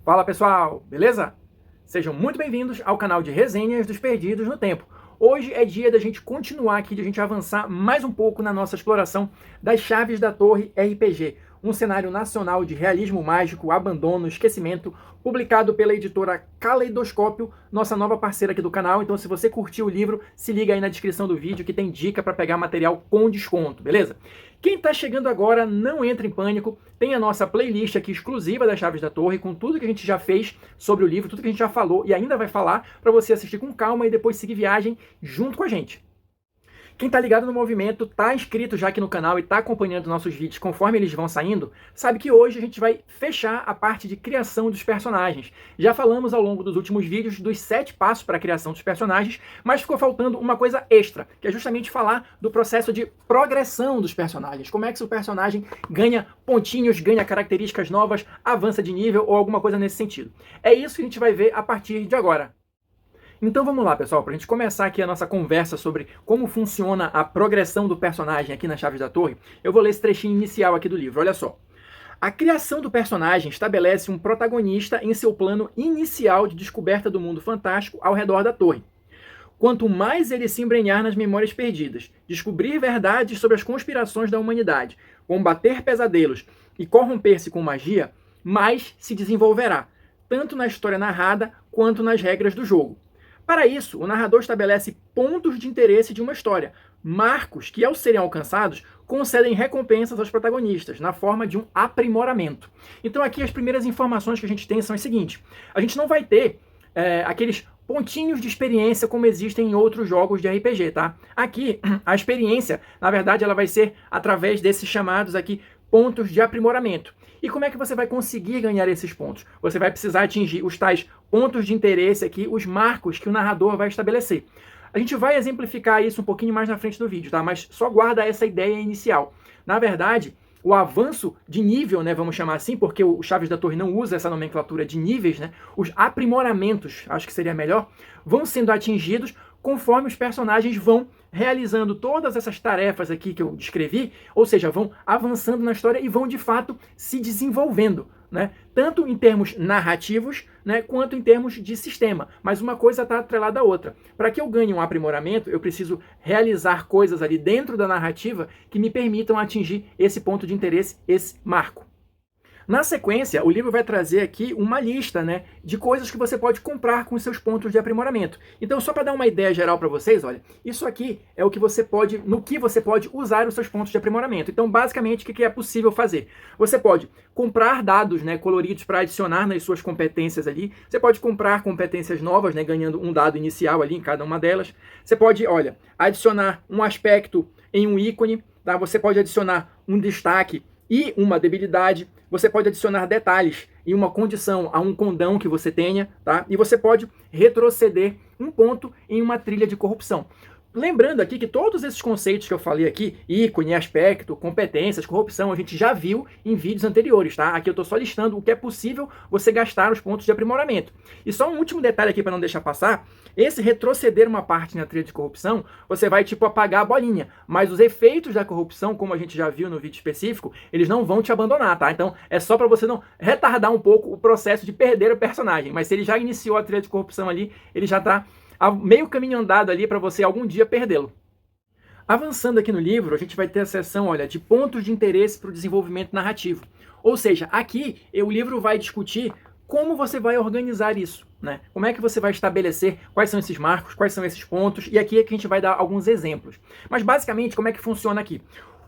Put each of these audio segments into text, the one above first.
Fala pessoal, beleza? Sejam muito bem-vindos ao canal de resenhas dos Perdidos no Tempo. Hoje é dia da gente continuar aqui, de a gente avançar mais um pouco na nossa exploração das Chaves da Torre RPG, um cenário nacional de realismo mágico, abandono, esquecimento, publicado pela editora Caleidoscópio, nossa nova parceira aqui do canal. Então, se você curtiu o livro, se liga aí na descrição do vídeo que tem dica para pegar material com desconto, beleza? Quem está chegando agora, não entre em pânico, tem a nossa playlist aqui exclusiva das Chaves da Torre, com tudo que a gente já fez sobre o livro, tudo que a gente já falou e ainda vai falar, para você assistir com calma e depois seguir viagem junto com a gente. Quem tá ligado no movimento, tá inscrito já aqui no canal e tá acompanhando nossos vídeos conforme eles vão saindo, sabe que hoje a gente vai fechar a parte de criação dos personagens. Já falamos ao longo dos últimos vídeos dos 7 passos para a criação dos personagens, mas ficou faltando uma coisa extra, que é justamente falar do processo de progressão dos personagens. Como é que o personagem ganha pontinhos, ganha características novas, avança de nível ou alguma coisa nesse sentido. É isso que a gente vai ver a partir de agora. Então vamos lá, pessoal, para a gente começar aqui a nossa conversa sobre como funciona a progressão do personagem aqui nas Chaves da Torre, eu vou ler esse trechinho inicial aqui do livro, olha só. A criação do personagem estabelece um protagonista em seu plano inicial de descoberta do mundo fantástico ao redor da torre. Quanto mais ele se embrenhar nas memórias perdidas, descobrir verdades sobre as conspirações da humanidade, combater pesadelos e corromper-se com magia, mais se desenvolverá, tanto na história narrada quanto nas regras do jogo. Para isso, o narrador estabelece pontos de interesse de uma história, marcos que, ao serem alcançados, concedem recompensas aos protagonistas, na forma de um aprimoramento. Então aqui as primeiras informações que a gente tem são as seguintes. A gente não vai ter aqueles pontinhos de experiência como existem em outros jogos de RPG, tá? Aqui, a experiência, na verdade, ela vai ser através desses chamados aqui pontos de aprimoramento. E como é que você vai conseguir ganhar esses pontos? Você vai precisar atingir os tais pontos de interesse aqui, os marcos que o narrador vai estabelecer. A gente vai exemplificar isso um pouquinho mais na frente do vídeo, tá? Mas só guarda essa ideia inicial. Na verdade, o avanço de nível, né, vamos chamar assim, porque o Chaves da Torre não usa essa nomenclatura de níveis, né? Os aprimoramentos, acho que seria melhor, vão sendo atingidos conforme os personagens vão realizando todas essas tarefas aqui que eu descrevi, ou seja, vão avançando na história e vão de fato se desenvolvendo, né? Tanto em termos narrativos, né, quanto em termos de sistema. Mas uma coisa está atrelada à outra. Para que eu ganhe um aprimoramento, eu preciso realizar coisas ali dentro da narrativa que me permitam atingir esse ponto de interesse, esse marco. Na sequência, o livro vai trazer aqui uma lista, né, de coisas que você pode comprar com seus pontos de aprimoramento. Então, só para dar uma ideia geral para vocês, olha, isso aqui é o que você pode, no que você pode usar os seus pontos de aprimoramento. Então, basicamente, o que é possível fazer? Você pode comprar dados, né, coloridos para adicionar nas suas competências ali. Você pode comprar competências novas, né, ganhando um dado inicial ali em cada uma delas. Você pode, olha, adicionar um aspecto em um ícone, tá? Você pode adicionar um destaque e uma debilidade. Você pode adicionar detalhes em uma condição a um condão que você tenha, tá? E você pode retroceder um ponto em uma trilha de corrupção. Lembrando aqui que todos esses conceitos que eu falei aqui, ícone, aspecto, competências, corrupção, a gente já viu em vídeos anteriores, tá? Aqui eu estou só listando o que é possível você gastar os pontos de aprimoramento. E só um último detalhe aqui para não deixar passar, esse retroceder uma parte na trilha de corrupção, você vai tipo apagar a bolinha, mas os efeitos da corrupção, como a gente já viu no vídeo específico, eles não vão te abandonar, tá? Então é só para você não retardar um pouco o processo de perder o personagem, mas se ele já iniciou a trilha de corrupção ali, ele já está meio caminho andado ali para você algum dia perdê-lo. Avançando aqui no livro, a gente vai ter a seção, olha, de pontos de interesse para o desenvolvimento narrativo. Ou seja, aqui o livro vai discutir como você vai organizar isso, né? Como é que você vai estabelecer quais são esses marcos, quais são esses pontos, e aqui é que a gente vai dar alguns exemplos. Mas basicamente, como é que funciona aqui?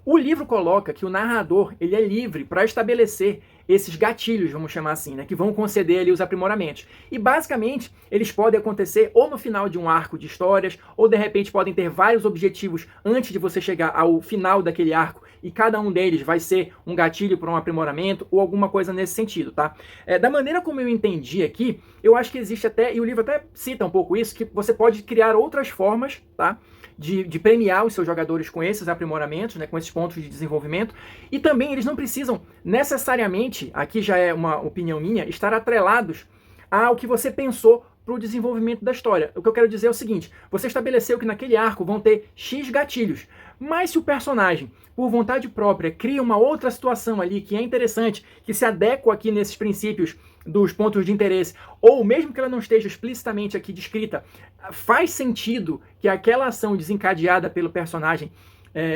O livro coloca que o narrador ele é livre para estabelecer esses gatilhos, vamos chamar assim, né, que vão conceder ali os aprimoramentos. E basicamente eles podem acontecer ou no final de um arco de histórias, ou de repente podem ter vários objetivos antes de você chegar ao final daquele arco, e cada um deles vai ser um gatilho para um aprimoramento ou alguma coisa nesse sentido, tá? Da maneira como eu entendi aqui, eu acho que existe até, e o livro até cita um pouco isso, que você pode criar outras formas, tá? De premiar os seus jogadores com esses aprimoramentos, né, com esses pontos de desenvolvimento. E também eles não precisam necessariamente, aqui já é uma opinião minha, estar atrelados ao que você pensou para o desenvolvimento da história. O que eu quero dizer é o seguinte, você estabeleceu que naquele arco vão ter X gatilhos, mas se o personagem, por vontade própria, cria uma outra situação ali que é interessante, que se adequa aqui nesses princípios dos pontos de interesse, ou mesmo que ela não esteja explicitamente aqui descrita, faz sentido que aquela ação desencadeada pelo personagem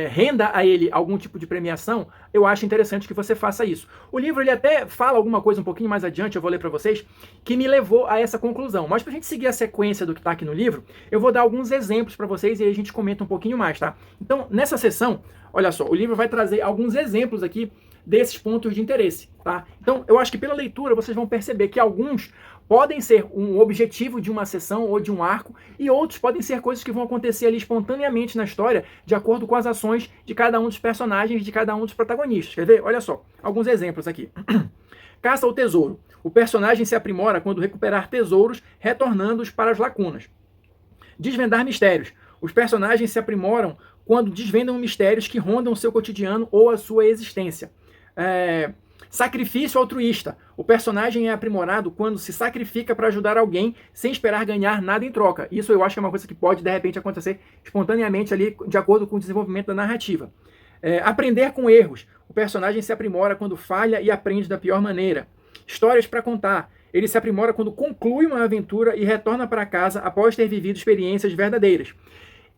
renda a ele algum tipo de premiação, eu acho interessante que você faça isso. O livro ele até fala alguma coisa um pouquinho mais adiante, eu vou ler para vocês, que me levou a essa conclusão. Mas para a gente seguir a sequência do que está aqui no livro, eu vou dar alguns exemplos para vocês e aí a gente comenta um pouquinho mais, tá? Então, nessa sessão, olha só, o livro vai trazer alguns exemplos aqui desses pontos de interesse, tá? Então, eu acho que pela leitura vocês vão perceber que alguns podem ser um objetivo de uma sessão ou de um arco, e outros podem ser coisas que vão acontecer ali espontaneamente na história, de acordo com as ações de cada um dos personagens, de cada um dos protagonistas. Quer ver? Olha só, alguns exemplos aqui. Caça ao tesouro. O personagem se aprimora quando recuperar tesouros, retornando-os para as lacunas. Desvendar mistérios. Os personagens se aprimoram quando desvendam mistérios que rondam o seu cotidiano ou a sua existência. Sacrifício altruísta. O personagem é aprimorado quando se sacrifica para ajudar alguém sem esperar ganhar nada em troca. Isso eu acho que é uma coisa que pode, de repente, acontecer espontaneamente ali, de acordo com o desenvolvimento da narrativa. Aprender com erros. O personagem se aprimora quando falha e aprende da pior maneira. Histórias para contar. Ele se aprimora quando conclui uma aventura e retorna para casa após ter vivido experiências verdadeiras.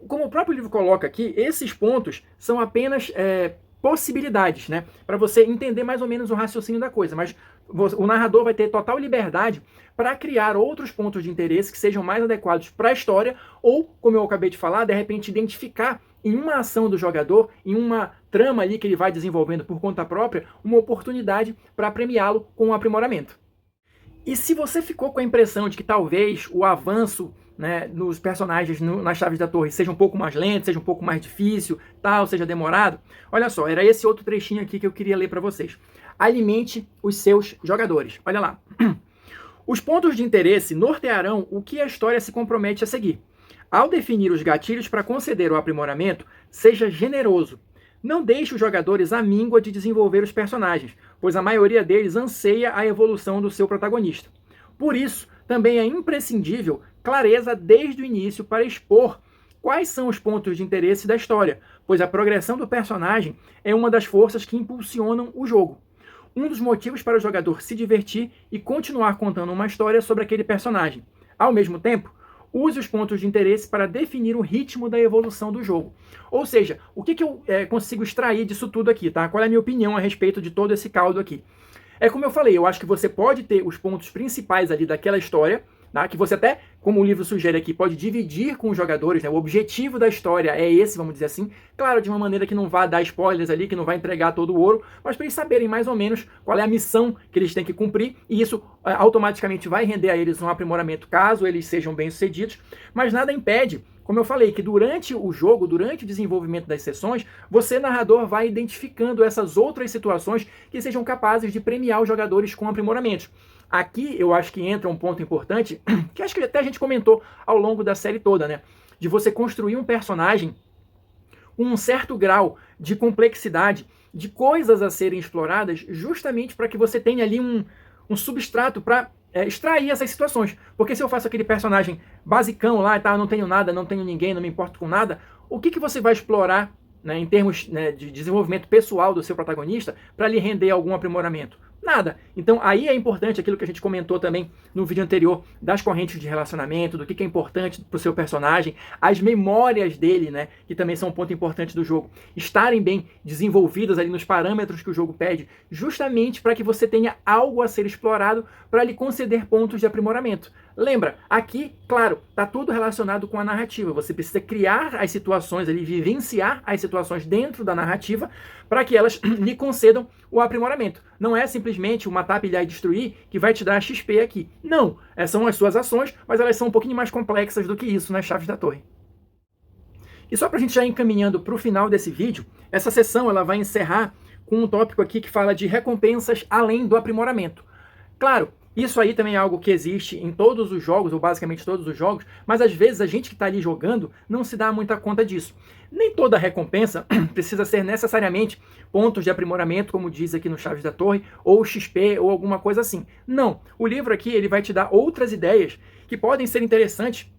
Como o próprio livro coloca aqui, esses pontos são apenas possibilidades, né? Para você entender mais ou menos o raciocínio da coisa, mas o narrador vai ter total liberdade para criar outros pontos de interesse que sejam mais adequados para a história ou, como eu acabei de falar, de repente identificar em uma ação do jogador, em uma trama ali que ele vai desenvolvendo por conta própria, uma oportunidade para premiá-lo com um aprimoramento. E se você ficou com a impressão de que talvez o avanço, né, nos personagens nas Chaves da Torre seja um pouco mais lento, seja um pouco mais difícil, tal, seja demorado, olha só, era esse outro trechinho aqui que eu queria ler para vocês. Alimente os seus jogadores. Olha lá. Os pontos de interesse nortearão o que a história se compromete a seguir. Ao definir os gatilhos para conceder o aprimoramento, seja generoso. Não deixe os jogadores à míngua de desenvolver os personagens, pois a maioria deles anseia a evolução do seu protagonista. Por isso, também é imprescindível clareza desde o início para expor quais são os pontos de interesse da história, pois a progressão do personagem é uma das forças que impulsionam o jogo. Um dos motivos para o jogador se divertir e continuar contando uma história sobre aquele personagem. Ao mesmo tempo, use os pontos de interesse para definir o ritmo da evolução do jogo. Ou seja, o que eu consigo extrair disso tudo aqui, tá? Qual é a minha opinião a respeito de todo esse caldo aqui? É como eu falei, eu acho que você pode ter os pontos principais ali daquela história, tá? Que você até, como o livro sugere aqui, pode dividir com os jogadores, né? O objetivo da história é esse, vamos dizer assim. Claro, de uma maneira que não vá dar spoilers ali, que não vai entregar todo o ouro, mas para eles saberem mais ou menos qual é a missão que eles têm que cumprir, e isso automaticamente vai render a eles um aprimoramento, caso eles sejam bem-sucedidos, mas nada impede, como eu falei, que durante o jogo, durante o desenvolvimento das sessões, você, narrador, vai identificando essas outras situações que sejam capazes de premiar os jogadores com aprimoramentos. Aqui eu acho que entra um ponto importante, que acho que até a gente comentou ao longo da série toda, né? De você construir um personagem com um certo grau de complexidade, de coisas a serem exploradas, justamente para que você tenha ali um substrato para extrair essas situações. Porque se eu faço aquele personagem basicão lá, tá, não tenho nada, não tenho ninguém, não me importo com nada, o que você vai explorar, né, em termos, né, de desenvolvimento pessoal do seu protagonista para lhe render algum aprimoramento? Nada. Então aí é importante aquilo que a gente comentou também no vídeo anterior, das correntes de relacionamento, do que é importante para o seu personagem, as memórias dele, né, que também são um ponto importante do jogo, estarem bem desenvolvidas ali nos parâmetros que o jogo pede, justamente para que você tenha algo a ser explorado para lhe conceder pontos de aprimoramento. Lembra, aqui, claro, está tudo relacionado com a narrativa. Você precisa criar as situações ali, vivenciar as situações dentro da narrativa para que elas lhe concedam o aprimoramento. Não é simplesmente o matar, pilhar e destruir que vai te dar XP aqui. Não, são as suas ações, mas elas são um pouquinho mais complexas do que isso nas Chaves da Torre. E só para a gente já ir encaminhando para o final desse vídeo, essa sessão ela vai encerrar com um tópico aqui que fala de recompensas além do aprimoramento. Claro, isso aí também é algo que existe em todos os jogos, ou basicamente todos os jogos, mas às vezes a gente que está ali jogando não se dá muita conta disso. Nem toda recompensa precisa ser necessariamente pontos de aprimoramento, como diz aqui no Chaves da Torre, ou XP, ou alguma coisa assim. Não, o livro aqui ele vai te dar outras ideias que podem ser interessantes,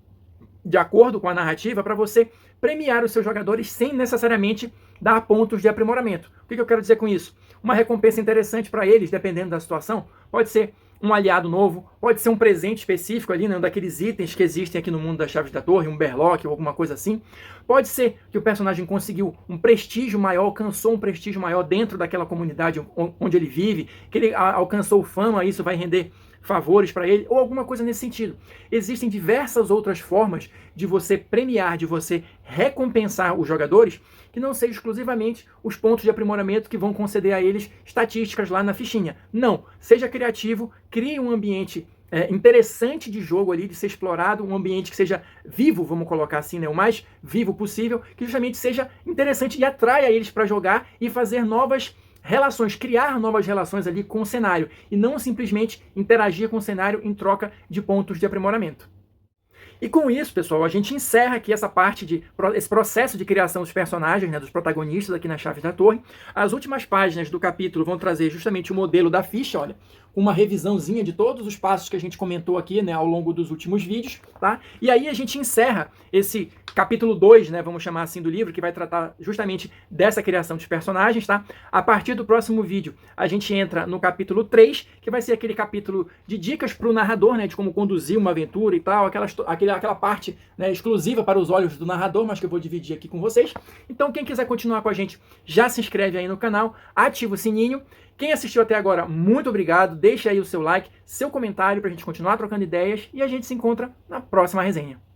de acordo com a narrativa, para você premiar os seus jogadores sem necessariamente dar pontos de aprimoramento. O que eu quero dizer com isso? Uma recompensa interessante para eles, dependendo da situação, pode ser um aliado novo, pode ser um presente específico ali, né, um daqueles itens que existem aqui no mundo das Chaves da Torre, um berlock ou alguma coisa assim. Pode ser que o personagem conseguiu um prestígio maior, alcançou um prestígio maior dentro daquela comunidade onde ele vive, que ele alcançou fama, isso vai render favores para ele, ou alguma coisa nesse sentido. Existem diversas outras formas de você premiar, de você recompensar os jogadores, que não sejam exclusivamente os pontos de aprimoramento que vão conceder a eles estatísticas lá na fichinha. Não, seja criativo, crie um ambiente interessante de jogo ali, de ser explorado, um ambiente que seja vivo, vamos colocar assim, né, o mais vivo possível, que justamente seja interessante e atraia eles para jogar e fazer novas relações, criar novas relações ali com o cenário, e não simplesmente interagir com o cenário em troca de pontos de aprimoramento. E com isso, pessoal, a gente encerra aqui essa parte esse processo de criação dos personagens, né, dos protagonistas aqui nas Chaves da Torre. As últimas páginas do capítulo vão trazer justamente o modelo da ficha, olha, uma revisãozinha de todos os passos que a gente comentou aqui, né, ao longo dos últimos vídeos, tá? E aí a gente encerra esse capítulo 2, né, vamos chamar assim, do livro, que vai tratar justamente dessa criação dos personagens, tá? A partir do próximo vídeo, a gente entra no capítulo 3, que vai ser aquele capítulo de dicas para o narrador, né, de como conduzir uma aventura e tal, aquela parte, né, exclusiva para os olhos do narrador, mas que eu vou dividir aqui com vocês. Então, quem quiser continuar com a gente, já se inscreve aí no canal, ativa o sininho. Quem assistiu até agora, muito obrigado. Deixa aí o seu like, seu comentário para a gente continuar trocando ideias e a gente se encontra na próxima resenha.